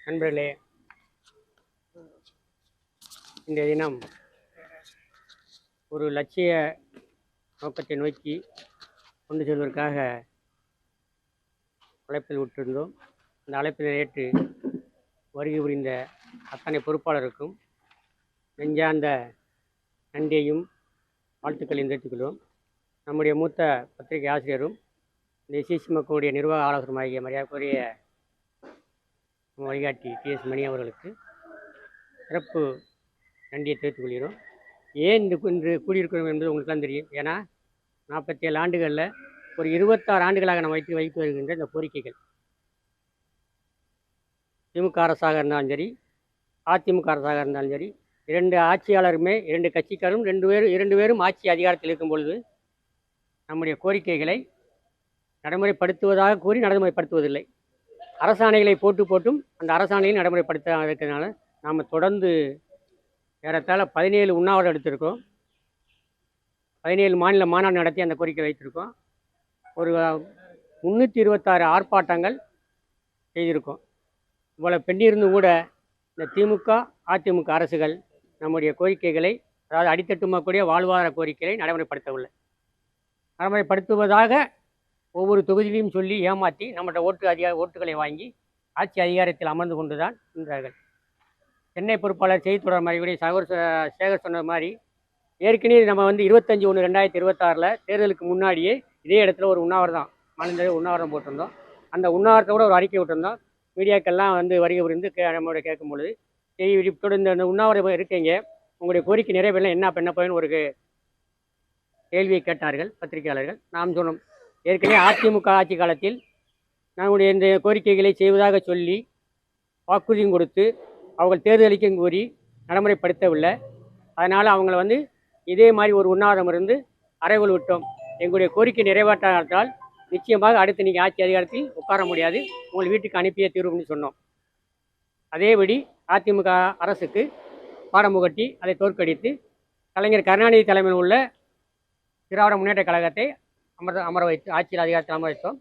நண்பர்களே, இன்றைய தினம் ஒரு லட்சிய நோக்கத்தை நோக்கி கொண்டு செல்வதற்காக அழைப்பில் விட்டிருந்தோம். அந்த அழைப்பில் ஏற்று வருகை புரிந்த அத்தனை பொறுப்பாளருக்கும் நெஞ்சார்ந்த நன்றியையும் வாழ்த்துக்களையும் தெரிவித்துக்கொள்வோம். நம்முடைய மூத்த பத்திரிகை ஆசிரியரும் இந்த எஸ்சிசி மக்களுடைய நிர்வாக ஆலோசகருமாகிய மரியாதைக்குரிய வழிகாட்டி டிஎஸ் மணி அவர்களுக்கு சிறப்பு நன்றியை தெரிவித்துக் கொள்கிறோம். ஏன் இன்று கூடியிருக்கிறோம் என்பது உங்களுக்கு தான் தெரியும். ஏன்னா 47 ஆண்டுகளில் ஒரு 26 ஆண்டுகளாக நம்ம வைத்து வருகின்ற இந்த கோரிக்கைகள், திமுக அரசாக இருந்தாலும் சரி, அதிமுக அரசாக இருந்தாலும் சரி, இரண்டு ஆட்சியாளருமே, இரண்டு கட்சிக்காரும் இரண்டு பேரும் ஆட்சி அதிகாரத்தில் இருக்கும் பொழுது நம்முடைய கோரிக்கைகளை நடைமுறைப்படுத்துவதாக கூறி நடைமுறைப்படுத்துவதில்லை. அரசாணைகளை போட்டும் அந்த அரசாணையை நடைமுறைப்படுத்த இருக்கிறதுனால நாம் தொடர்ந்து ஏறத்தாழ 17 உண்ணாவிரதம் எடுத்திருக்கோம். 17 மாநில மாநாடு நடத்தி அந்த கோரிக்கை வைத்திருக்கோம். ஒரு 326 ஆர்ப்பாட்டங்கள் செய்திருக்கோம். இவ்வளோ பெண்டிருந்தும் கூட இந்த திமுக அதிமுக அரசுகள் நம்முடைய கோரிக்கைகளை, அதாவது அடித்தட்டு மக்களுடைய வாழ்வாதார கோரிக்கைகளை நடைமுறைப்படுத்தவில்லை. நடைமுறைப்படுத்துவதாக ஒவ்வொரு தொகுதியிலையும் சொல்லி ஏமாற்றி நம்மகிட்ட ஓட்டுகளை வாங்கி ஆட்சி அதிகாரத்தில் அமர்ந்து கொண்டு தான் இருந்தார்கள். சென்னை பொறுப்பாளர் செய்தி தொடர் மாதிரி சேகர் சொன்ன மாதிரி ஏற்கனவே நம்ம 25/1/2026 தேர்தலுக்கு முன்னாடியே இதே இடத்துல ஒரு உண்ணாவிரதம் உண்ணாவிரதம் போட்டிருந்தோம். அந்த உண்ணாவிரத்தை கூட ஒரு அறிக்கை விட்டிருந்தோம். மீடியாக்கெல்லாம் வருகை புரிந்து நம்மளோட கேட்கும் பொழுது தொடர்ந்து இந்த உண்ணாவிரதம் இருக்கீங்க, உங்களுடைய கோரிக்கை நிறைவேறலாம், என்ன பண்ண போயின்னு ஒரு கேள்வியை கேட்டார்கள் பத்திரிகையாளர்கள். நாம் சொன்னோம், ஏற்கனவே அதிமுக ஆட்சி காலத்தில் நம்முடைய இந்த கோரிக்கைகளை செய்வதாக சொல்லி வாக்குறுதியும் கொடுத்து அவர்கள் தேர்தலிக்கும் கூறி நடைமுறைப்படுத்தவில்லை. அதனால் அவங்கள இதே மாதிரி ஒரு உண்ணாவிரதம் இருந்து அறைகோல் விட்டோம். எங்களுடைய கோரிக்கை நிறைவேற்றால் நிச்சயமாக அடுத்து நீங்கள் ஆட்சி அதிகாரத்தில் உட்கார முடியாது, உங்கள் வீட்டுக்கு அனுப்பிய தீர்வுன்னு சொன்னோம். அதேபடி அதிமுக அரசுக்கு பாடம் புகட்டி அதை தோற்கடித்து கலைஞர் கருணாநிதி தலைமையில் உள்ள திராவிட முன்னேற்ற கழகத்தை அமர வைத்து ஆட்சியில் அதிகாரத்தில் அமர வைத்தோம்.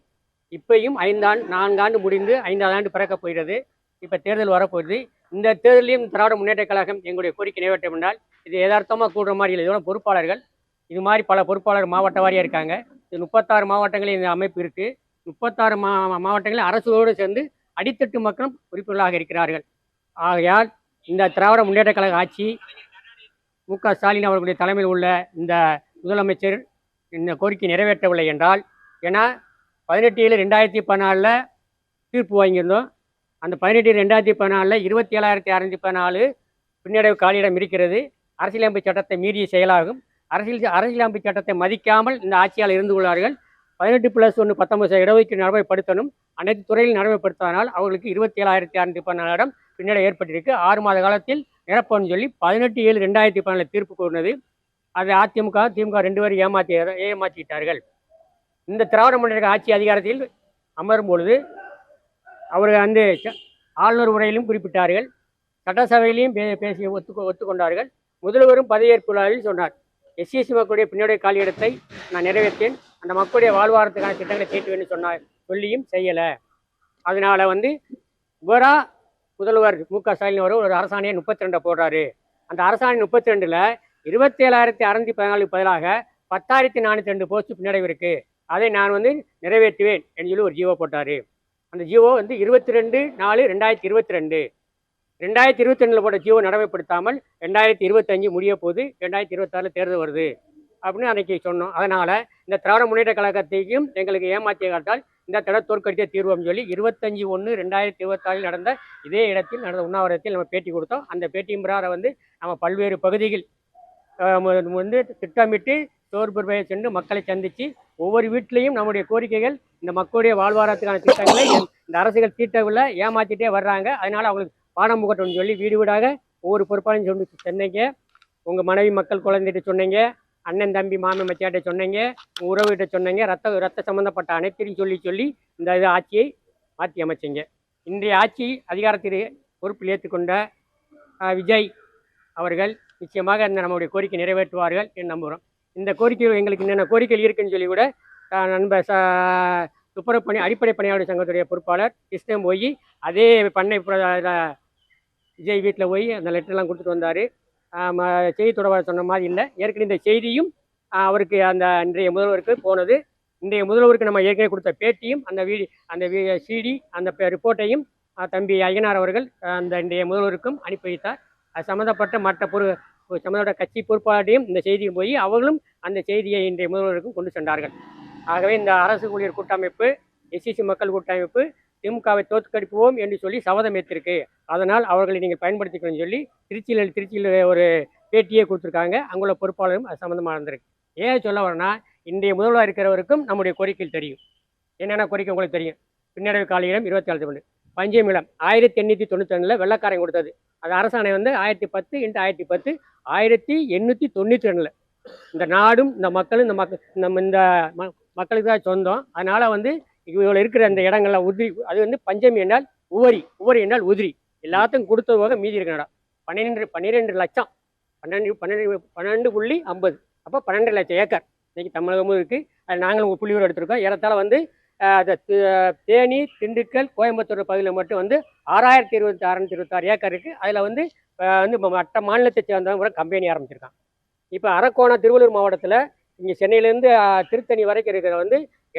இப்பையும் 4 ஆண்டு முடிந்து 5ஆவது ஆண்டு பிறக்கப் போகிறது. இப்போ தேர்தல் வரப்போகுது. இந்த தேர்தலையும் திராவிட முன்னேற்ற கழகம் எங்களுடைய கோரிக்கை நிறைவேற்றம் என்றால் இது யதார்த்தமாக கூடுற மாதிரி இல்லை. இதோட பொறுப்பாளர்கள் இது மாதிரி பல பொறுப்பாளர் மாவட்ட வாரியாக இருக்காங்க. இது 36 மாவட்டங்களில் இந்த அமைப்பு இருக்குது. 36 மாவட்டங்களில் அரசோடு சேர்ந்து அடித்தட்டு மக்களும் உறுப்பினர்களாக இருக்கிறார்கள். ஆகையால் இந்த திராவிட முன்னேற்ற கழக ஆட்சி மு.க. ஸ்டாலின் அவர்களுடைய தலைமையில் உள்ள இந்த முதலமைச்சர் இந்த கோரிக்கை நிறைவேற்றவில்லை என்றால், ஏன்னா 18/7/2014 தீர்ப்பு வாங்கியிருந்தோம். அந்த 18/7/2014 27,614 பின்னடைவு காலியிடம் இருக்கிறது. அரசியலமைப்பு சட்டத்தை மீறிய செயலாகும். அரசியலமைப்பு சட்டத்தை மதிக்காமல் இந்த ஆட்சியால் இருந்து கொள்வார்கள். 18+1 19 இடஒதுக்கீடு நடைமுறைப்படுத்தணும். அனைத்து துறையில் நடைமுறைப்படுத்தானால் அவர்களுக்கு 27,614 இடம் பின்னடை ஏற்பட்டிருக்கு. 6 மாத காலத்தில் நிரப்பணும்னு சொல்லி 18/7/2014 தீர்ப்பு கூறினது. அதை அதிமுக திமுக 2 பேரும் ஏமாற்றிட்டார்கள். இந்த திராவிட முன்னேற்ற ஆட்சி அதிகாரத்தில் அமரும் பொழுது அவர்கள் ஆளுநர் உரையிலும் குறிப்பிட்டார்கள், சட்டசபையிலையும் பேசி ஒத்துக்கொண்டார்கள். முதல்வரும் பதவியேற்பு விழாவில் சொன்னார், எஸ்சிஎஸ்சி மக்களுடைய பின்னடைய காலியிடத்தை நான் நிறைவேற்றேன், அந்த மக்களுடைய வாழ்வாதாரத்துக்கான திட்டங்களை தீட்டுவேன்னு சொல்லியும் செய்யலை. அதனால் இவரா முதல்வர் மு.க. ஸ்டாலின் அவர் ஒரு அரசாணையை 32 போடுறாரு. அந்த அரசாணை 32ல் 27,614 பதிலாக 10,402 போஸ்ட் பின்னடைவு இருக்குது. அதை நான் நிறைவேற்றுவேன் என்று சொல்லி ஒரு ஜீவோ போட்டார். அந்த ஜீவோ 22/4/2022 2022 போட்ட ஜீவோ நடைமுறைப்படுத்தாமல் 2025 முடிய போது, 2026 தேர்தல் வருது அப்படின்னு அன்றைக்கி சொன்னோம். அதனால் இந்த திராவிட முன்னேற்ற கழகத்தையும் எங்களுக்கு ஏமாற்றிய காட்டால் இந்த தடவை தோற்கடித்தே தீர்வோம்னு சொல்லி 25/1/2026 நடந்த இதே இடத்தில் நடந்த உண்ணாவிரதத்தில் நம்ம பேட்டி கொடுத்தோம். அந்த பேட்டியும் பிரகாரம் நம்ம பல்வேறு பகுதிகள் திட்டமிட்டு சோர்புறையை சென்று மக்களை சந்தித்து ஒவ்வொரு வீட்டிலையும் நம்முடைய கோரிக்கைகள், இந்த மக்களுடைய வாழ்வாதாரத்துக்கான திட்டங்களை இந்த அரசுகள் தீட்டவில்லை, ஏமாற்றிட்டே வர்றாங்க. அதனால் அவங்களுக்கு பாடம் புகட்டணும்னு சொல்லி வீடு வீடாக ஒவ்வொரு பொறுப்பாளையும் சொல்லி சொன்னீங்க. உங்கள் மனைவி மக்கள் குழந்தைகிட்ட சொன்னீங்க, அண்ணன் தம்பி மாமன் மச்சியாட்ட சொன்னீங்க, உறவுகிட்ட சொன்னீங்க, ரத்த சம்பந்தப்பட்ட அனைத்தையும் சொல்லி இந்த ஆட்சியை மாற்றி அமைச்சிங்க. இன்றைய ஆட்சி அதிகாரத்தில் பொறுப்பில் ஏற்றுக்கொண்ட விஜய் அவர்கள் நிச்சயமாக நம்முடைய கோரிக்கை நிறைவேற்றுவார்கள் என்று நம்புகிறோம். இந்த கோரிக்கை எங்களுக்கு என்னென்ன கோரிக்கைகள் இருக்குன்னு சொல்லி கூட நண்பர் துப்புரவு பணி அடிப்படை பணியாளர் சங்கத்துடைய பொறுப்பாளர் கிருஷ்ணன் போய் அதே பண்ணை விஜய் வீட்டில் போய் அந்த லெட்டர்லாம் கொடுத்துட்டு வந்தார். செய்தி தொடர்பாளர் சொன்ன மாதிரி இல்லை. ஏற்கனவே இந்த செய்தியும் அவருக்கு அந்த இன்றைய முதல்வருக்கு போனது. இன்றைய முதல்வருக்கு நம்ம ஏற்கனவே கொடுத்த பேட்டியும் அந்த சிடி அந்த ரிப்போர்ட்டையும் தம்பி ஐயனார் அவர்கள் அந்த இன்றைய முதல்வருக்கும் அனுப்பி வைத்தார். அது சம்மந்தப்பட்ட மற்ற சம்மந்தப்பட்ட கட்சி பொறுப்பாளரையும் இந்த செய்தியும் போய் அவர்களும் அந்த செய்தியை இன்றைய முதல்வருக்கும் கொண்டு சென்றார்கள். ஆகவே இந்த அரசு ஊழியர் கூட்டமைப்பு, எஸ்சிசி மக்கள் கூட்டமைப்பு திமுகவை தோற்கடிப்போம் என்று சொல்லி சபதம் ஏற்றிருக்கு. அதனால் அவர்களை நீங்கள் பயன்படுத்திக்கணும்னு சொல்லி திருச்சியில் ஒரு பேட்டியே கொடுத்துருக்காங்க. அங்குள்ள பொறுப்பாளரும் அது சம்மந்தமாக இருந்திருக்கு. ஏன் சொல்ல வரேன்னா, இன்றைய முதல்வராக இருக்கிறவருக்கும் நம்முடைய கோரிக்கைகள் தெரியும். என்னென்ன கோரிக்கை உங்களுக்கு தெரியும். பின்னடைவு காலியிடம் 27 பஞ்சம் இடம் 1892 வெள்ளக்காரன் கொடுத்தது. அது அரசாணை 1010x1010 1892. இந்த நாடும் இந்த மக்களும் இந்த மக்களுக்கு தான் சொந்தம். அதனால் இவ்வளோ இருக்கிற அந்த இடங்கள்லாம் உதிரி. அது பஞ்சமி என்றால் உவரி என்றால் உதிரி. எல்லாத்துக்கும் கொடுத்தது போக மீதி இருக்கிற இடம் 12 லட்சம் 12.50. அப்போ 12 லட்சம் ஏக்கர் இன்றைக்கி தமிழகமும் இருக்குது. அது நாங்களும் புள்ளியூர் எடுத்திருக்கோம். ஏறத்தாழ தேனி, திண்டுக்கல், கோயம்புத்தூர் பகுதியில் மட்டும் 6,626 ஏக்கர் இருக்குது. அதில் மற்ற மாநிலத்தை சேர்ந்தவங்க கூட கம்பெனி ஆரம்பிச்சிருக்காங்க. இப்போ அரக்கோணம் திருவள்ளூர் மாவட்டத்தில் இங்கே சென்னையிலேருந்து திருத்தணி வரைக்கும் இருக்கிற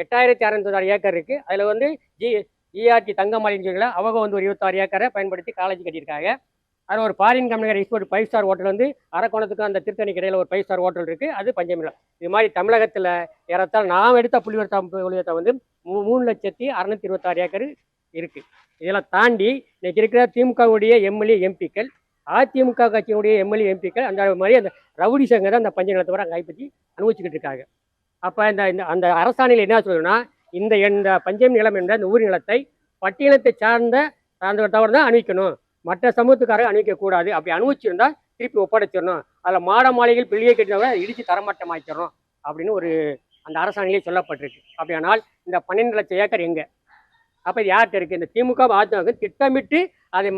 8,626 ஏக்கர் இருக்குது. அதில் ஜிஆர்டி தங்கமாலின்னு சொல்லி அவங்க ஒரு 26 ஏக்கரை பயன்படுத்தி காலேஜ் கட்டியிருக்காங்க. அதில் ஒரு foreign company export 5 star hotel அரக்கோணத்துக்கு அந்த திருத்தணிக்கு இடையில் ஒரு 5 ஸ்டார் ஹோட்டல் இருக்குது. அது பஞ்சமிலம். இது மாதிரி தமிழகத்தில் ஏறத்தால் நாம் எடுத்த புள்ளிவரத்தை 3,626 ஏக்கர் இருக்குது. இதெல்லாம் தாண்டி இன்றைக்கி இருக்கிற திமுகவுடைய எம்எல்ஏ எம்பிக்கள், அதிமுக கட்சியினுடைய எம்எல்ஏ எம்பிக்கள் அந்த மாதிரி அந்த ரவுடி சங்கரை அந்த பஞ்ச நிலத்தை வர கைப்பற்றி அனுபவிச்சுக்கிட்டு இருக்காங்க. அப்போ அந்த அரசாணையில் என்ன சொல்லணும்னா, இந்த பஞ்சமி நிலம் என்ற இந்த ஊர் நிலத்தை பட்டியலத்தை சார்ந்தவர் தான் அணிவிக்கணும். மற்ற சமூகத்துக்காரங்க அணிவிக்கக்கூடாது. அப்படி அனுபவிச்சிருந்தா திருப்பி ஒப்படைச்சிடணும். அதில் மாட மாளிகைகள் வெளியே கட்டினவரை இடித்து தரமட்டமாக்கிடணும் அப்படின்னு அந்த அரசாணையிலே சொல்லப்பட்டிருக்கு. அப்படியானால் இந்த 12 லட்சம் ஏக்கர் எங்கே? அப்போ இது யார்கிட்ட இருக்குது? இந்த திமுக அதிமுக திட்டமிட்டு அதை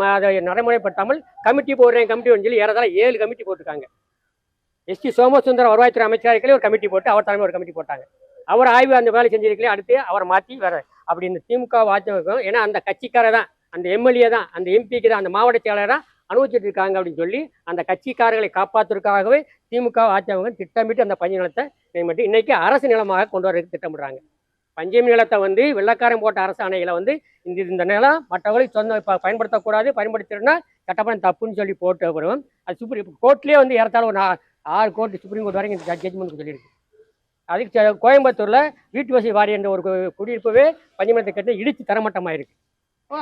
நடைமுறைப்படுத்தாமல் கமிட்டி கமிட்டி சொல்லி ஏறதால 7 கமிட்டி போட்டிருக்காங்க. எஸ்டி சோமசுந்தரம் வருவாய்த்துறை அமைச்சர் ஒரு கமிட்டி போட்டு அவர் தலைமை ஒரு கமிட்டி போட்டாங்க. அவர் ஆய்வு அந்த வேலை செஞ்சிருக்கலையே, அடுத்து அவரை மாற்றி வேற அப்படி இந்த திமுக அதிமுக ஏன்னா அந்த கட்சிக்காரர் தான், அந்த எம்எல்ஏ தான், அந்த எம்பிக்கு தான், அந்த மாவட்ட செயலர் தான் அனுபவிச்சுட்டு இருக்காங்க அப்படின்னு சொல்லி அந்த கட்சிக்காரர்களை காப்பாற்றுவதற்காகவே திமுக அதிமுக திட்டமிட்டு அந்த பஞ்ச நிலத்தை மேம்பட்டு இன்னைக்கு அரசு நிலமாக கொண்டு வரதுக்கு திட்டமிடுறாங்க. பஞ்சமி நிலத்தை வெள்ளக்காரன் போட்ட அரசாணைகளை இந்த நிலம் மற்றவர்களுக்கு சொந்த பயன்படுத்தக்கூடாது, பயன்படுத்தினா சட்டப்பணம் தப்புன்னு சொல்லி போட்டு வரும். அது சுப்ரீம் கோர்ட்லேயே ஏறத்தாழ ஒரு 6 கோர்ட் சுப்ரீம் கோர்ட் வரைக்கும் இந்த ஜட்ஜ்மெண்ட் சொல்லியிருக்கு. அதுக்கு கோயம்புத்தூரில் வீட்டு வசதி வாரியம் என்ற ஒரு குடியிருப்பவே பஞ்சமி கட்டி இடித்து தரமட்டமாக இருக்குது.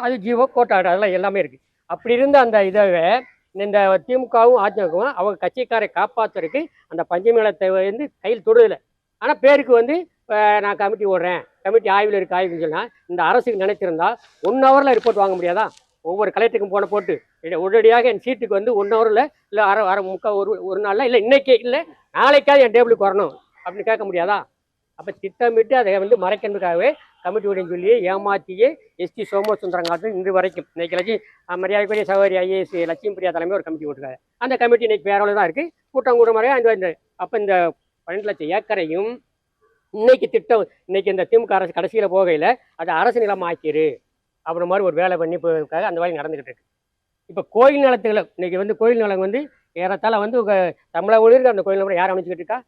அது ஜீவோ கோர்ட் ஆர்டர் அதெல்லாம் எல்லாமே இருக்குது. அப்படி இருந்த அந்த இதவே இந்த திமுகவும் அதிமுகவும் அவங்க கட்சிக்காரை காப்பாற்றுறதுக்கு அந்த பஞ்சமி நிலத்தை கையில் தொடுதில்லை. ஆனால் பேருக்கு நான் கமிட்டி ஓடுறேன், கமிட்டி ஆய்வில் இருக்குது ஆய்வுன்னு சொன்னால் இந்த அரசுக்கு நினைச்சிருந்தா 1 ஹவரில் ரிப்போர்ட் வாங்க முடியாதா? ஒவ்வொரு கலெக்டருக்கும் போட்டு உடனடியாக என் சீட்டுக்கு 1 ஹவரில் இல்லை அரை முக்கால் ஒரு நாளில் இல்லை இன்றைக்கே இல்லை நாளைக்காவது என் டேபிளுக்கு வரணும் அப்படின்னு கேட்க முடியாதா? அப்போ திட்டமிட்டு அதை மறைக்கிறதுக்காகவே கமிட்டி உடைன்னு சொல்லி ஏமாற்றியே எஸ்டி சோமசுந்தரங்காட்டும் இன்று வரைக்கும் இன்னைக்கு மரியாதைக்குரிய சகோதரி ஐஏஎஸ் லட்சுமி பிரியா தலைமை ஒரு கமிட்டி போட்டுருக்காங்க. அந்த கமிட்டி இன்னைக்கு வேற தான் இருக்குது. கூட்டம் கூட முறையாக அப்போ இந்த 12 லட்சம் ஏக்கரையும் இன்னைக்கு இந்த திமுக அரசு கடைசியில் போகையில் அது அரசு நிலம் ஆக்கிரு அப்புறம் மாதிரி ஒரு வேலை பண்ணி போகிறதுக்காக அந்த வேலை நடந்துகிட்டு இருக்கு. இப்போ கோயில் நிலத்துகளை இன்னைக்கு கோயில் நிலம் ஏறத்தாழ தமிழக ஊழியர்கள் அந்த கோயில் நிலம் யார் அமைச்சிக்கிட்டு இருக்கா?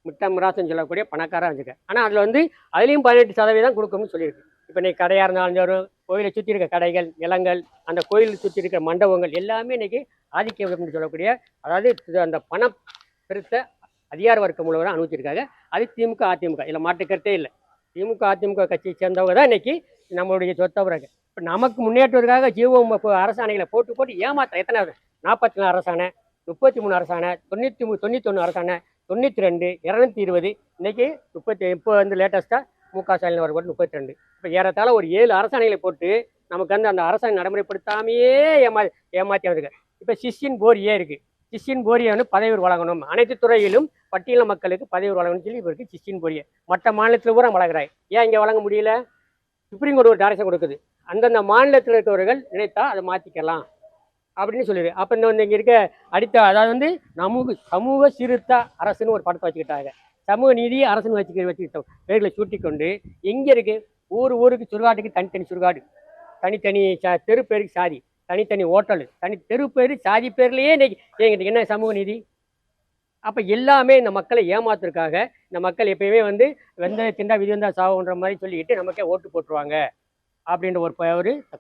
மிட்டம் மிராசன் சொல்லக்கூடிய பணக்காரர் அமைச்சிருக்கேன். ஆனால் அதில் அதுலேயும் 18% கொடுக்கணும்னு சொல்லியிருக்கு. இப்போ இன்னைக்கு கடையாக இருந்தாலும் கோயிலை சுற்றி இருக்க கடைகள், நிலங்கள், அந்த கோயிலை சுற்றி இருக்கிற மண்டபங்கள் எல்லாமே இன்னைக்கு ஆதிக்கம் சொல்லக்கூடிய அதாவது அந்த பணம் பெருத்த அதிகார வர்க்கம் மூலமாக அனுபவிச்சிருக்காங்க. அது திமுக அதிமுக இதில் மாற்றுக்கருத்தே இல்லை. திமுக அதிமுக கட்சியை சேர்ந்தவங்க தான் இன்னைக்கு நம்மளுடைய சொத்தவராங்க. இப்போ நமக்கு முன்னேற்றுவதற்காக ஜீவோ அரசாணைகளை போட்டு ஏமாற்ற எத்தனை 44 அரசாணை, 33 அரசாணை, 91 அரசாணை, 92, 220 இன்னைக்கு 30 இப்போ லேட்டஸ்ட்டாக முக ஸ்டாலின் அவர் போட்டு 32. இப்போ ஏறத்தாழ ஒரு 7 அரசாணைகளை போட்டு நமக்கு அந்த அரசாணை நடைமுறைப்படுத்தாமையே ஏமாற்றி வந்துருக்கு. இப்போ சிஷியன் போரியே இருக்குது. சிஷியன் போரியை பதவி வழங்கணும், அனைத்து துறையிலும் பட்டியல மக்களுக்கு பதவி வழங்கணும்னு சொல்லி இப்போ இருக்குது சிஷியன் போரியை. மற்ற மாநிலத்தில் கூட வழங்குறாங்க. ஏன் இங்கே வழங்க முடியல? சுப்ரீம் கோர்ட் ஒரு டைரக்ஷன் கொடுக்குது. அந்தந்த மாநிலத்தில் இருக்கிறவர்கள் நினைத்தா அதை மாற்றிக்கலாம் அப்படின்னு சொல்லிடு. அப்போ இங்கே இருக்க அதாவது சமூக சீர்திருத்த அரசுன்னு ஒரு படத்தை வச்சுக்கிட்டாங்க. சமூக நீதி அரசுன்னு வச்சுக்கிட்ட பேர்களை சூட்டி கொண்டு எங்கே இருக்குது ஊருக்கு சுடுகாட்டுக்கு தனித்தனி சுடுகாடு, தனித்தனி தெரு பேருக்கு சாதி, தனித்தனி ஹோட்டலு, தனி தெரு பேர் சாதி பேர்லேயே இன்னைக்கு எங்கிட்ட என்ன சமூக நீதி? அப்போ எல்லாமே இந்த மக்களை ஏமாத்துறதுக்காக இந்த மக்கள் எப்பயுமே வந்து வெந்தய திண்டா விதி வந்தா சாவுன்ற மாதிரி சொல்லிக்கிட்டு நமக்கே ஓட்டு போட்டுருவாங்க அப்படின்ற ஒரு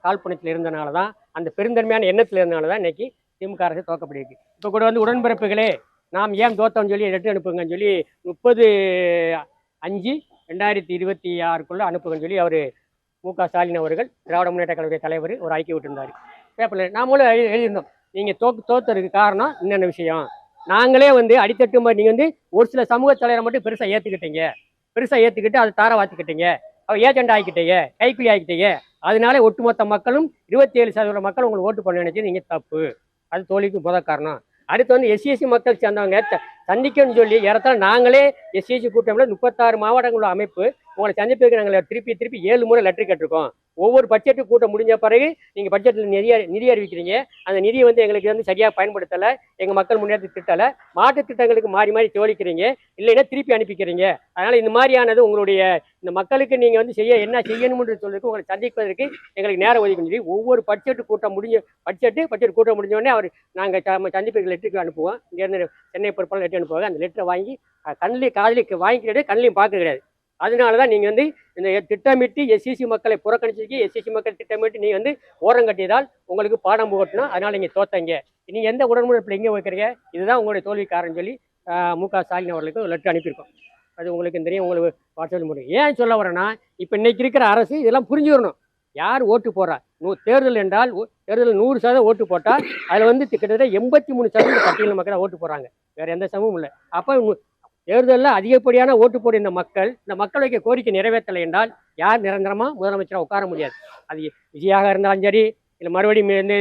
காழ்ப்புணத்தில் இருந்தனால தான், அந்த பெருந்தன்மையான எண்ணத்தில் இருந்தனால தான் இன்னைக்கு திமுக அரசு தோக்கப்படுது. இப்போ கூட வந்து உடன்பிறப்புகளே நாம் ஏன் தோத்தோம்னு சொல்லி லெட்டர் அனுப்புங்கன்னு சொல்லி 30/5/2026 அனுப்புங்கன்னு சொல்லி அவர் மு.க. ஸ்டாலின் அவர்கள் திராவிட முன்னேற்ற கழக தலைவர் ஒரு அறிக்கை விட்டுருந்தார். பேப்பரில் நாமளும் எழுதியிருந்தோம், நீங்கள் தோத்ததுக்கு காரணம் என்னென்ன விஷயம். நாங்களே வந்து அடித்தட்டு மாதிரி நீங்கள் வந்து ஒரு சில சமூக தலைவரை மட்டும் பெருசாக ஏற்றுக்கிட்டு அதை தார வாத்திக்கிட்டீங்க, அவர் ஏஜெண்ட் ஆகிக்கிட்டீங்க, கைக்குலி ஆகிக்கிட்டீங்க. அதனால ஒட்டுமொத்த மக்களும் 27% மக்கள் உங்களுக்கு ஓட்டு பண்ண நினைச்சு நீங்கள் தப்பு. அது தோல்விக்கு முத காரணம். அடுத்து வந்து எஸ்சிஎஸ்சி மக்கள் சேர்ந்தவங்க சந்திக்கணும்னு சொல்லி ஏறத்தாழ நாங்களே எஸ்சிஎஸ்சி கூட்டமில் 36 மாவட்டங்களோட அமைப்பு உங்களை சந்திப்புக்கு நாங்கள் திருப்பி 7 முறை லெட்டர் கேட்டிருக்கோம். ஒவ்வொரு பட்ஜெட்டு கூட்டம் முடிஞ்ச பிறகு நீங்கள் பட்ஜெட்டில் நிதி அறிவிக்கிறீங்க. அந்த நிதியை வந்து எங்களுக்கு வந்து சரியாக பயன்படுத்தலை, எங்கள் மக்கள் முன்னேற்ற திட்டலை, மாற்று திட்டங்களுக்கு மாறி தோழிக்கிறீங்க, இல்லைன்னா திருப்பி அனுப்பிக்கிறீங்க. அதனால் இந்த மாதிரியானது உங்களுடைய இந்த மக்களுக்கு நீங்கள் வந்து என்ன செய்யணும்னு சொல்றதுக்கு உங்களை சந்திப்பதற்கு எங்களுக்கு நேரம் ஒதுக்கணும் சொல்லி ஒவ்வொரு பட்ஜெட் கூட்டம் முடிஞ்சோடனே அவர் நாங்கள் சந்திப்புக்கு லெட்டருக்கு அனுப்புவோம். இங்கேருந்து சென்னை பொறுப்பாளர் லெட்டர் அனுப்புவாங்க. அந்த லெட்டரை வாங்கி கண்ணிலையும் காதலிக்கு வாங்கிக்கிட்டு கண்ணிலையும் பார்க்க கிடையாது. அதனால தான் நீங்கள் வந்து இந்த திட்டமிட்டு எஸ்சிசி மக்களை புறக்கணிச்சிருக்கீங்க. எஸ்சிசி மக்கள் திட்டமிட்டு நீங்கள் வந்து ஓரம் கட்டியதால் உங்களுக்கு பாடம் புகட்டணும். அதனால் நீங்கள் தோத்தங்க. நீங்கள் எந்த உடன்முறைப்பில் எங்கே வைக்கிறீங்க? இதுதான் உங்களுடைய தோல்விக்காரன்னு சொல்லி மு.க. ஸ்டாலின் அவர்களுக்கு ஒரு லெட்டர் அனுப்பியிருக்கோம். அது உங்களுக்கு தெரியும், உங்களுக்கு வாட்ஸ்அப்பில் முடியும். ஏன் சொல்ல வரேன்னா, இப்போ இன்னைக்கு இருக்கிற அரசு இதெல்லாம் புரிஞ்சுக்கணும். யார் ஓட்டு போடுறா? தேர்தல் என்றால் தேர்தலில் 100% ஓட்டு போட்டால் அதில் வந்து கிட்டத்தட்ட 83% பட்டியல் மக்கள் தான் ஓட்டு போடுறாங்க. வேறு எந்த சமூகமும் இல்லை. அப்போ தேர்தலில் அதிகப்படியான ஓட்டு போடும் இந்த மக்கள் வைக்க கோரிக்கை நிறைவேற்றலை என்றால் யார் நிரந்தரமாக முதலமைச்சராக உட்கார முடியாது. அது விஜயாக இருந்தாலும் சரி, இல்லை மறுபடியும் வந்து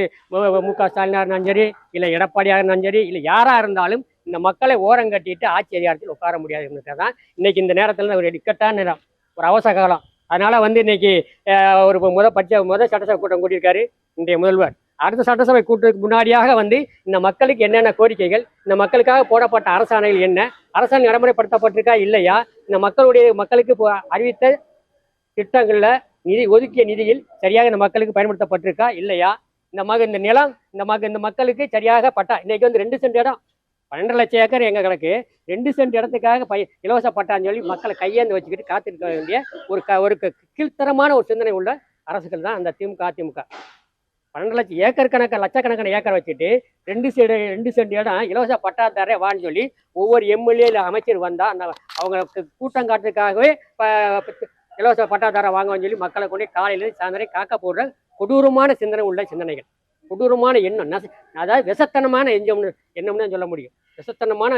மு.க. ஸ்டாலினாக இருந்தாலும் சரி, இல்லை எடப்பாடியாக இருந்தாலும் சரி, இல்லை யாராக இருந்தாலும் இந்த மக்களை ஓரம் கட்டிட்டு ஆட்சி அதிகாரத்தில் உட்கார முடியாது தான் இன்னைக்கு இந்த நேரத்தில் ஒரு இக்கட்டான நேரம், ஒரு அவசர காலம். அதனால் வந்து இன்னைக்கு ஒரு முதல் சட்டசபை கூட்டம் கூட்டியிருக்காரு இன்றைய முதல்வர். அடுத்த சட்டசபை கூட்டத்துக்கு முன்னாடியாக வந்து இந்த மக்களுக்கு என்னென்ன கோரிக்கைகள், இந்த மக்களுக்காக போடப்பட்ட அரசாணைகள் என்ன, அரசாணை நடைமுறைப்படுத்தப்பட்டிருக்கா இல்லையா, இந்த மக்களுக்கு அறிவித்த திட்டங்களில் ஒதுக்கிய நிதியில் சரியாக இந்த மக்களுக்கு பயன்படுத்தப்பட்டிருக்கா இல்லையா, இந்த நிலம் இந்த மக்களுக்கு சரியாக பட்டா. இன்னைக்கு வந்து 2 சென்ட் இடம் 12 லட்சம் ஏக்கர் எங்கள் கணக்கு, 2 சென்ட் இடத்துக்காக இலவச பட்டான்னு சொல்லி மக்களை கையேந்து வச்சுக்கிட்டு காத்திருக்க வேண்டிய ஒரு கீழ்த்தரமான ஒரு சிந்தனை உள்ள அரசுகள் தான் அந்த அதிமுக. 12 லட்சம் ஏக்கர் லட்சக்கணக்கான ஏக்கர் வச்சுட்டு 2 சென்ட் இடம் இலவச பட்டா தர வான்னு சொல்லி ஒவ்வொரு எம்எல்ஏ இல்லை அமைச்சர் வந்தால் அந்த அவங்களுக்கு கூட்டம் காட்டுறதுக்காகவே இலவச பட்டா தர வாங்கன்னு சொல்லி மக்களை கொண்டு காலையிலேருந்து சாயந்தரம் காக்க போடுற கொடூரமான சிந்தனை உள்ள சிந்தனைகள், கொடூரமான எண்ணம், அதாவது விஷத்தனமான எண்ணம்னு தான் சொல்ல முடியும். விஷத்தனமான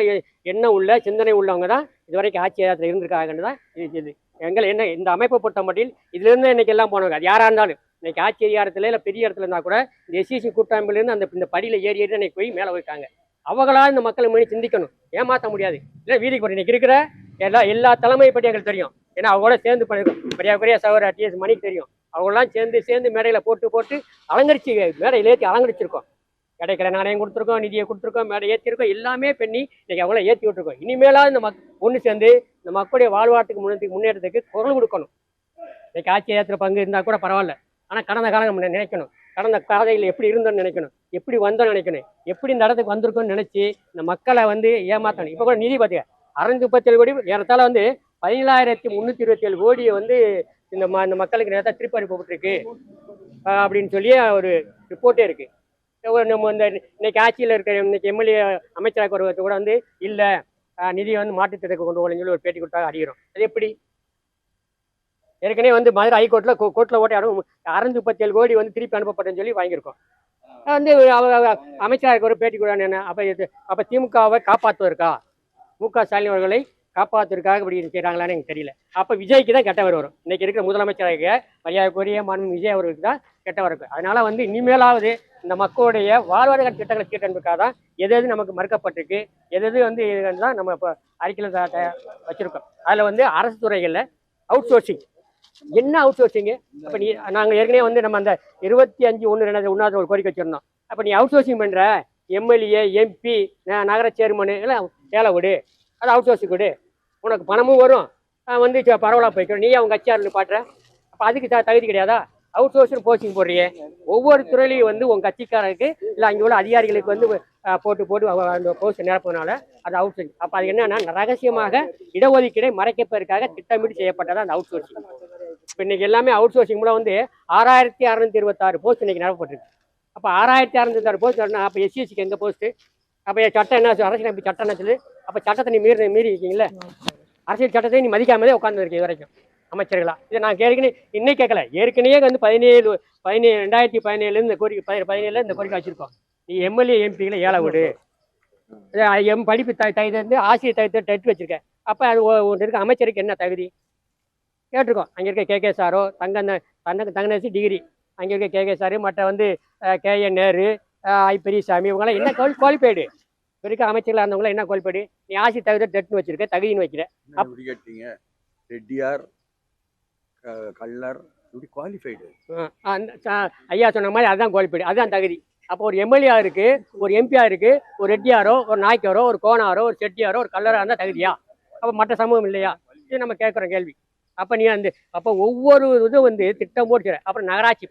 எண்ணம் உள்ள சிந்தனை உள்ளவங்க தான் இதுவரைக்கும் ஆட்சி அதிகாரத்தில் இருந்திருக்காங்கன்னு தான் இது என்ன இந்த அமைப்பை பொறுத்த மட்டில் இதுலேருந்து இன்னைக்கு எல்லாம் போனவங்க. அது யாராக இருந்தாலும் இன்னைக்கு ஆட்சி அதிகாரத்தில் இல்லை பெரிய இடத்துல இருந்தால் கூட இந்த எஸ்சிசி கூட்டமைப்புலேருந்து இந்த படியில் ஏறி இன்னைக்கு போய் மேலே வைக்காங்க. அவங்களா இந்த மக்களை மொழி சிந்திக்கணும், ஏமாற்ற முடியாது. இல்லை வீதிக்கு போகிற இன்னைக்கு இருக்கிற எல்லா தலைமையை பற்றி எங்களுக்கு தெரியும். ஏன்னா அவங்களோட சேர்ந்து பண்ணியிருக்கோம். பெரிய சவர் டிஎஸ் மணிக்கு தெரியும். அவங்களாம் சேர்ந்து மேடையில் போட்டு அலங்கரிச்சு மேடையில் ஏற்றி அலங்கரிச்சிருக்கோம். கிடைக்கிற நாணயம் கொடுத்துருக்கோம், நிதியை கொடுத்துருக்கோம், மேடை ஏற்றிருக்கோம், எல்லாமே பண்ணி இன்னைக்கு அவங்கள ஏற்றி விட்டுருக்கோம். இனிமேலாவது இந்த ஒன்று சேர்ந்து இந்த மக்களுடைய வாழ்வாட்டுக்கு முன்னேற்றத்துக்கு குரல் கொடுக்கணும். இன்னைக்கு ஆட்சி ஏற்றுற பங்கு இருந்தால் கூட பரவாயில்ல. ஆனால் கடந்த காலம் நம்ம நினைக்கணும், கடந்த காதையில் எப்படி இருந்தோன்னு நினைக்கணும், எப்படி வந்தோன்னு நினைக்கணும், எப்படி இந்த இடத்துக்கு வந்திருக்கோன்னு நினச்சி இந்த மக்களை வந்து ஏமாற்றணும். இப்போ கூட நிதி பார்த்தியா 637 கோடி, ஏறத்தாழ வந்து 17,327 கோடியை வந்து இந்த மக்களுக்கு நேரத்தை திருப்பி அனுப்பப்பட்டிருக்கு அப்படின்னு சொல்லி ஒரு ரிப்போர்ட்டே இருக்குது. நம்ம இன்னைக்கு ஆட்சியில் இருக்கிற இன்னைக்கு எம்எல்ஏ அமைச்சராக வருவது கூட வந்து இல்லை நிதியை வந்து மாற்றுத்திட்டத்தை கொண்டு போகலன்னு சொல்லி ஒரு பேட்டி கொடுத்தா அறிகிறோம். அது எப்படி? ஏற்கனவே வந்து மதுரை ஹைகோர்ட்டில் ஓட்டி 637 கோடி வந்து திருப்பி அனுப்பப்பட்டேன்னு சொல்லி வாங்கியிருக்கோம். வந்து அமைச்சராக ஒரு பேட்டி கூட என்ன அப்போ திமுகவை காப்பாற்றுவதற்கா, மு.க. ஸ்டாலின் அவர்களை காப்பாற்றுவதற்காக இப்படி செய்கிறாங்களான்னு எனக்கு தெரியல. அப்போ விஜய்க்கு தான் கெட்டவர் வரும். இன்றைக்கி இருக்கிற முதலமைச்சராக மரியாதைக்குரிய மாண்பு விஜய் அவர்களுக்கு தான் கெட்டவர் இருக்கும். அதனால் வந்து இனிமேலாவது இந்த மக்களுடைய வாழ்வாதார திட்டங்களை தீர்ப்பதற்காக தான் எது நமக்கு மறுக்கப்பட்டிருக்கு, எது வந்து தான் நம்ம இப்போ அறிக்கையில் வச்சுருக்கோம். அதில் வந்து அரசு துறைகளில் அவுட் சோர்சிங் என்ன அவுட் சோர்சிங்கு? அப்போ நாங்கள் ஏற்கனவே வந்து நம்ம அந்த 25/1/2001 ஒரு கோரிக்கை வச்சுருந்தோம். அப்போ நீ அவுட் சோர்சிங் பண்ணுற எம்எல்ஏ எம்பி நகர சேர்மனு எல்லாம் வேலை விடு, அது அவுட் சோர்சிங் விடு, உனக்கு பணமும் வரும், வந்து பரவலாக போய்க்கணும், நீ அவங்க கட்சியாரில் பாட்டுற. அப்போ அதுக்கு தகுதி கிடையாதா? அவுட் சோர்ஸில் போஸ்டிங் போடுறியே, ஒவ்வொரு துறையிலையும் வந்து உங்கள் கட்சிக்காரருக்கு இல்லை அங்கே உள்ள அதிகாரிகளுக்கு வந்து போட்டு அந்த போஸ்ட் நிரப்புனால அது அவுட் சோர்சிங். அப்போ அது என்னன்னா ரகசியமாக இடஒதுக்கீடை மறைக்கப்பதற்காக திட்டமிட்டு செய்யப்பட்டது அந்த அவுட் சோர்சிங். இப்போ இன்னைக்கு எல்லாமே அவுட் சோர்சிங் மூலம் வந்து 6626 போஸ்ட் இன்னைக்கு நிரப்பப்பட்டிருக்கு. அப்போ 6626 போஸ்ட் வரணும். அப்போ எஸ்சிஎஸ்சிக்கு எங்கே போஸ்ட்டு? அப்போ சட்டம் என்ன, அரசியலமைப்பு சட்டம் என்ன சொல்லுது? அப்போ சட்டத்தை நீ மீறி இருக்கீங்களே, அரசியல் சட்டத்தை நீ மதிக்காமலே உட்கார்ந்து இருக்க இது வரைக்கும் அமைச்சர்களா. இதை நான் கேட்கணும், இன்னைக்கு கேட்கல, ஏற்கனவே வந்து 2017 இந்த கோரிக்கை 17 இந்த கோரிக்கை வச்சிருக்கோம். நீ எம்எல்ஏ எம்பிகளை ஏழை விடு, படிப்பு தகுதி ஆசிரியர் தகுதி டெட் வச்சிருக்க. அப்போ அது ஒன்று இருக்க அமைச்சருக்கு என்ன தகுதி கேட்டிருக்கோம். அங்கே இருக்க கேகே சாரோ தங்கநேசி டிகிரி, அங்கே இருக்க கேகே சாரு, மற்ற வந்து கேஎன் நேரு, ஐ பெரியசாமி, இவங்களாம் என்ன குவாலிஃபைடு? இப்போ இருக்க அமைச்சர்களாக இருந்தவங்களாம் என்ன குவாலிஃபைடு? நீ ஆசிரியர் தகுதி டெட்னு வச்சிருக்க, தகுதின்னு வைக்கிற. அப்படி கேட்டீங்க, ரெட்டியார் கல்லர் இப்படி குவாலிஃபைடு. ஐயா சொன்ன மாதிரி அதுதான் குவாலிஃபைடு, அதுதான் தகுதி. அப்போ ஒரு எம்எல்ஏ இருக்கு, ஒரு எம்பியா இருக்கு, ஒரு ரெட்டியாரோ, ஒரு நாய்க்காரோ, ஒரு கோனாரோ, ஒரு செட்டியாரோ, ஒரு கல்லராக இருந்தால் தகுதியா? அப்போ மற்ற சமூகம் இல்லையா? இது நம்ம கேட்குறோம் கேள்வி. அப்போ நீ வந்து அப்போ ஒவ்வொரு இதுவும் வந்து திட்டம் போட்டு. அப்புறம் நகராட்சி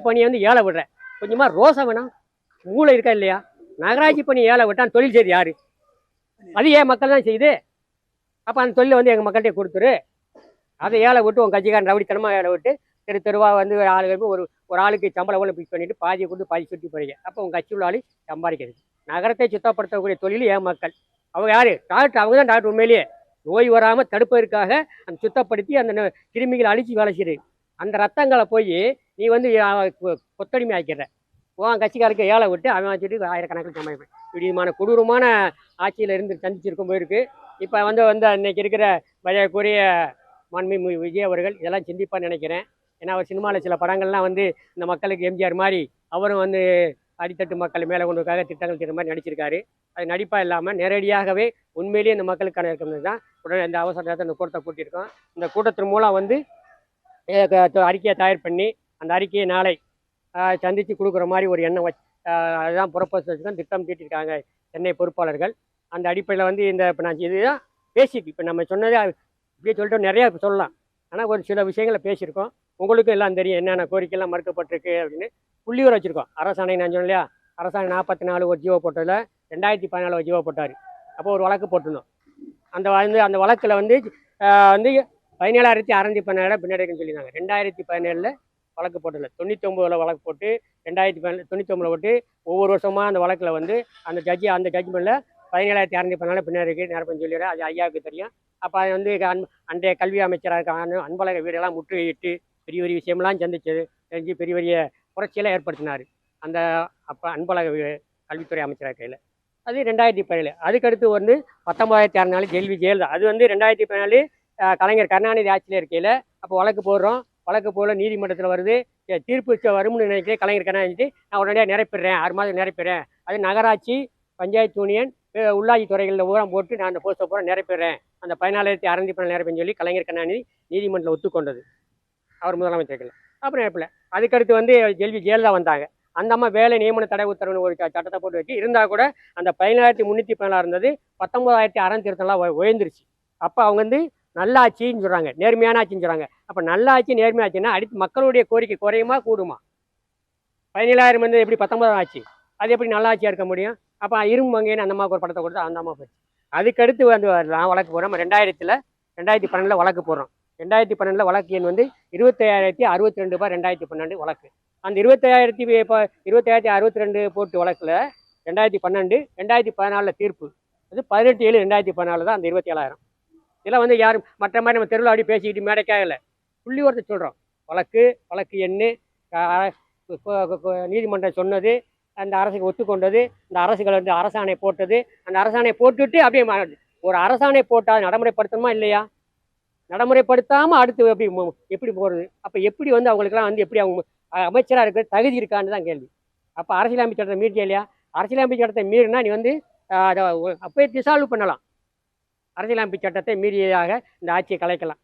பணியை வந்து ஏழை விடுற, கொஞ்சமாக ரோசம் வேணாம், மூளை இருக்கா இல்லையா? நகராட்சி பணி ஏழை விட்டான், தொழில் செய்து யாரு? அது ஏன் மக்கள் தான் செய்யுது. அப்போ அந்த தொழிலை வந்து எங்கள் மக்கள்கிட்ட கொடுத்துரு. அதை ஏழை விட்டு உங்கள் கட்சிக்காரன் ரவுடித்தனமாக ஏழை விட்டு தெருவாக வந்து ஆளுகளுக்கு ஒரு ஆளுக்கு சம்பளம் கூட பிக்ஸ் பண்ணிட்டு பாதியை கொடுத்து பாதி சுற்றி போறீங்க. அப்போ உங்கள் கட்சி உள்ள ஆளு சம்பாதிக்கிறது. நகரத்தை சுத்தப்படுத்தக்கூடிய தொழில் ஏன் மக்கள். அவங்க யாரு? டாக்டர். அவங்க தான் டாக்டர். உண்மையிலேயே நோய் வராமல் தடுப்பதற்காக அந்த சுத்தப்படுத்தி அந்த கிருமிகளை அழிச்சு வேலை செய்யுது. அந்த ரத்தங்களை போய் நீ வந்து கொத்தடிமை ஆக்கிடுற. உன் கட்சிக்காரருக்கு ஏழை விட்டு அவன் வச்சுட்டு ஆயிரக்கணக்கில் சம்பாதிப்பேன். இப்படிமான கொடூரமான ஆட்சியில் இருந்து சந்திச்சிருக்கும் போயிருக்கு. இப்போ வந்து இன்னைக்கு இருக்கிற மரியாதைக்குரிய மாண்புமிகு விஜய் அவர்கள் இதெல்லாம் சிந்திப்பான்னு நினைக்கிறேன். ஏன்னா அவர் சினிமாவில் சில படங்கள்லாம் வந்து இந்த மக்களுக்கு எம்ஜிஆர் மாதிரி அவரும் வந்து அடித்தட்டு மக்கள் மேலே கொண்டுக்காக திட்டங்கள் தீர்ற மாதிரி நடிச்சிருக்காரு. அது நடிப்பாக இல்லாமல் நேரடியாகவே உண்மையிலேயே இந்த மக்களுக்கான இருக்கிறது தான் உடனே இந்த அவசரத்தை அந்த கூட்டத்தை கூட்டியிருக்கோம். இந்த கூட்டத்தின் மூலம் வந்து அறிக்கையை தயார் பண்ணி அந்த அறிக்கையை நாளை சந்தித்து கொடுக்குற மாதிரி ஒரு எண்ணம் அதுதான் ப்ரொப்போஸ் வச்சுதான் திட்டம் தீட்டிருக்காங்க சென்னை பொறுப்பாளர்கள். அந்த அடிப்படையில் வந்து இப்போ நான் இதுதான் பேசிக்கு இப்போ நம்ம சொன்னதே இப்படியே சொல்லிட்டு நிறையா சொல்லலாம். ஆனால் ஒரு சில விஷயங்களை பேசியிருக்கோம். உங்களுக்கும் எல்லாம் தெரியும் என்னென்ன கோரிக்கைலாம் மறுக்கப்பட்டிருக்கு அப்படின்னு புள்ளியூர் வச்சுருக்கோம். அரசாணை நான் சொன்னேன் இல்லையா, அரசாணை 44 ஒரு ஜீவோ போட்டதில் 2014 ஒரு ஜீவோ போட்டார். அப்போ ஒரு வழக்கு போட்டிருந்தோம். அந்த வழக்கில் வந்து 17,617 பின்னாடி இருக்குன்னு சொல்லியிருந்தாங்க. 2017 வழக்கு போட்டதில்லை, 99 வழக்கு போட்டு 2099 போட்டு ஒவ்வொரு வருஷமாக அந்த வழக்கில் வந்து அந்த ஜட்ஜ்மெண்ட்டில் 17,614 பின்னாடி இருக்குது நிரப்பம் சொல்லிடுறேன். அது ஐயாவுக்கு தெரியும். அப்போ அது வந்து அன்றைய கல்வி அமைச்சராக இருக்க அன்பழக வீடெல்லாம் முற்றுகையிட்டு பெரிய பெரிய விஷயம்லாம் செஞ்சு பெரிய பெரிய புரட்சியெல்லாம் ஏற்படுத்தினார் அந்த அப்போ அன்பழக கல்வித்துறை அமைச்சராக கையில். அது 2017. அதுக்கடுத்து வந்து 19,604 ஜெயலலிதா. அது வந்து 2014 கலைஞர் கருணாநிதி ஆட்சியில் இருக்கையில் அப்போ வழக்கு போடுறோம். வழக்கு போல நீதிமன்றத்தில் வருது, தீர்ப்பு வரும்னு நினைக்கிறேன். கலைஞர் கருணாநிதி நான் உடனடியாக நிரப்பிடுறேன், 6 மாதம் நிரப்பிடுறேன். அது நகராட்சி, பஞ்சாயத்து யூனியன், உள்ளாட்சி துறைகளில் ஊரம் போட்டு நான் அந்த போஸ்ட்டை பூரா நிரப்பிடுறேன், அந்த 17,614 நிரப்பின்னு சொல்லி கலைஞர் கருணாநிதி நீதிமன்றத்தில் ஒத்துக்கொண்டது. அவர் முதலமைச்சர்கள் அப்புறம் நிரப்பல. அதுக்கடுத்து வந்து ஜெயலலிதா வந்தாங்க. அந்த அம்மா வேலை நியமன தடை உத்தரவுன்னு ஒரு சட்டத்தை போட்டு வச்சு இருந்தால் கூட அந்த 17,314 இருந்தது 19,624 உயர்ந்துருச்சு. அப்போ அவங்க வந்து நல்லாட்சின்னு சொல்கிறாங்க, நேர்மையான ஆட்சின்னு சொல்கிறாங்க. அப்போ நல்லாட்சி நேர்மையாச்சுன்னா அடுத்து மக்களுடைய கோரிக்கை குறையுமா கூடுமா? 17,000 வந்து எப்படி 19 ஆச்சு? அது எப்படி நல்லாட்சியாக இருக்க முடியும்? அப்போ இரும்பு மங்கைன்னு அந்த அம்மாவுக்கு ஒரு படத்தை கொடுத்து அந்த அம்மா போச்சு. அதுக்கடுத்து வந்து நான் வழக்கு போடுறோம். 2012 வழக்கு போடுறோம். 2012 வழக்கு எண் வந்து 25,062/2012 வழக்கு. அந்த 25,062 போட்டு வழக்கில் 2012 2014 தீர்ப்பு. அது 18/7/2014 தான் அந்த 27,000. இதெல்லாம் வந்து யாரும் மற்ற மாதிரி நம்ம தெருவில் அப்படி பேசிக்கிட்டு மேடைக்காக இல்லை, புள்ளி ஒருத்த சொல்கிறோம். வழக்கு எண்ணு நீதிமன்றம் சொன்னது, அந்த அரசுக்கு ஒத்துக்கொண்டது, இந்த அரசுகள் வந்து அரசாணை போட்டது, அந்த அரசாணை போட்டுட்டு அப்படியே ஒரு அரசாணை போட்டால் நடைமுறைப்படுத்தணுமா இல்லையா? நடைமுறைப்படுத்தாமல் அடுத்து எப்படி போகிறது? அப்போ எப்படி வந்து அவங்களுக்குலாம் வந்து எப்படி அவங்க அமைச்சராக இருக்கிற தகுதி இருக்கான்னு தான் கேள்வி. அப்போ அரசியலமைப்பு சட்டத்தை மீறியா இல்லையா? அரசியலமைப்பு சட்டத்தை மீறினா நீ வந்து அதை அப்போயே டிசால்வ் பண்ணலாம். அரசியலமைப்பு சட்டத்தை மீறியதாக இந்த ஆட்சியை கலைக்கலாம்,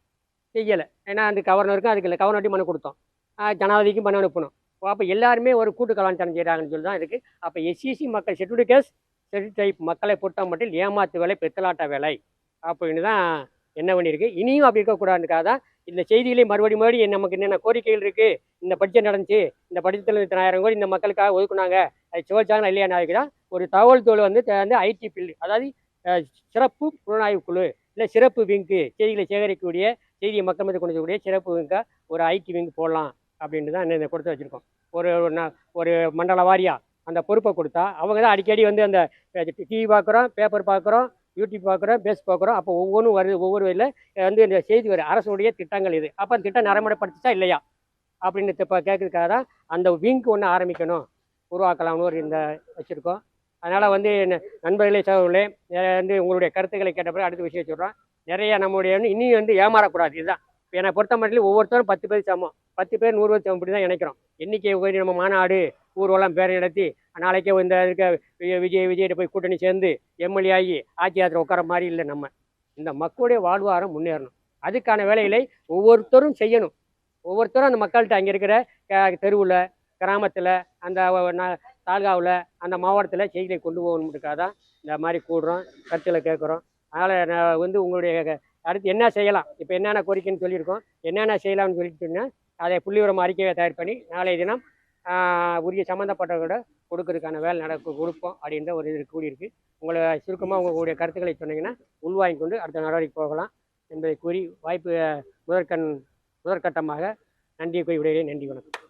செய்யலை. ஏன்னா அந்த கவர்னருக்கும் அதுக்கு இல்லை, கவர்னர்ட்டையும் மனு கொடுத்தோம், ஜனாதிபதிக்கும் மனு அனுப்பணும். அப்போ எல்லாருமே ஒரு கூட்டு கலாச்சாரம் செய்கிறாங்கன்னு சொல்லி தான் இருக்குது. அப்போ எஸ்சிசி மக்கள் ஷெட்யூல்டு கேஸ் ஷெட்யூல் டைப் மக்களை பொறுத்த மட்டும் ஏமாத்து வேலை, பெத்தலாட்ட வேலை அப்படின்னு தான் என்ன பண்ணியிருக்கு. இனியும் அப்படி இருக்கக்கூடாதுக்காக தான் இந்த செய்திகளை மறுபடியும் நமக்கு என்னென்ன கோரிக்கைகள் இருக்குது, இந்த பட்ஜெட் நடந்துச்சு, இந்த பட்ஜெட்டில் இத்தனை ஆயிரம் கோடி இந்த மக்களுக்காக ஒதுக்குனாங்க, அது சுவைச்சாங்களா இல்லையா நாளைக்கு தான் ஒரு தகவல் தோல் வந்து ஐடி ஃபீல்டு, அதாவது சிறப்பு புலனாய்வு குழு இல்லை சிறப்பு விங்கு, செய்திகளை சேகரிக்கக்கூடிய செய்தியை மக்கள் மத்தியில் கொண்டு வரக்கூடிய சிறப்பு விங்காக ஒரு ஐடி விங்கு போடலாம் அப்படின்ட்டு தான் என்ன கொடுத்து வச்சுருக்கோம். ஒரு மண்டல வாரியாக அந்த பொறுப்பை கொடுத்தா அவங்க தான் அடிக்கடி வந்து அந்த டிவி பார்க்குறோம், பேப்பர் பார்க்குறோம், யூடியூப் பார்க்குறோம், பேஸ் பார்க்குறோம், அப்போ ஒவ்வொன்றும் வருது, ஒவ்வொரு இதில் வந்து இந்த செய்தி வருது, அரசுடைய திட்டங்கள் இது, அப்போ அந்த திட்டம் நடைமுறைப்படுத்திச்சா இல்லையா அப்படின்னு இப்போ கேட்கறதுக்காக தான் அந்த விங்க் ஒன்று ஆரம்பிக்கணும், உருவாக்கலாம்னு ஒரு இந்த வச்சுருக்கோம். அதனால் வந்து நண்பர்களே சகோதரர்களே வந்து உங்களுடைய கருத்துக்களை கேட்ட பிறகு அடுத்த விஷயம் சொல்கிறோம். நிறைய நம்முடைய இன்னும் வந்து ஏமாறக்கூடாது. இதுதான் இப்போ என்னை பொறுத்த மட்டும் ஒவ்வொருத்தரும் 10 பேர் சமம், 10 பேர் 100 பேர் சமம், இப்படி தான் நினைக்கிறோம். எண்ணிக்கை போய் நம்ம மாநாடு ஊர்வலம் பேர் நடத்தி நாளைக்கே இந்த இருக்க விஜய்கிட்ட போய் கூட்டணி சேர்ந்து எம்எல்ஏ ஆகி ஆட்சி யாத்திரை உட்கார மாதிரி இல்லை. நம்ம இந்த மக்களுடைய வாழ்வாரம் முன்னேறணும், அதுக்கான வேலைகளை ஒவ்வொருத்தரும் செய்யணும். ஒவ்வொருத்தரும் அந்த மக்கள்கிட்ட அங்கே இருக்கிற தெருவில், கிராமத்தில், அந்த தாலுகாவில், அந்த மாவட்டத்தில் செய்திகளை கொண்டு போகணுன்றதுக்காக தான் இந்த மாதிரி கூடுறோம், கருத்துக்களை கேட்குறோம். அதனால் நான் வந்து உங்களுடைய அடுத்து என்ன செய்யலாம், இப்போ என்னென்ன கோரிக்கைன்னு சொல்லியிருக்கோம், என்னென்ன செய்யலாம்னு சொல்லிட்டுன்னா அதை புள்ளிவிவரம் அறிக்கையை தயார் பண்ணி நாளைய தினம் உரிய சம்மந்தப்பட்டவர்களோட கொடுக்கறதுக்கான வேலை கொடுப்போம் அப்படின்ற ஒரு இது கூடியிருக்கு. உங்களை சுருக்கமாக உங்களுடைய கருத்துக்களை சொன்னீங்கன்னா உள்வாங்கி கொண்டு அடுத்த நடவடிக்கை போகலாம் என்பதை கூறி வாய்ப்பு முதற்கட்டமாக நன்றியை கூறி விடையிலே. நன்றி, வணக்கம்.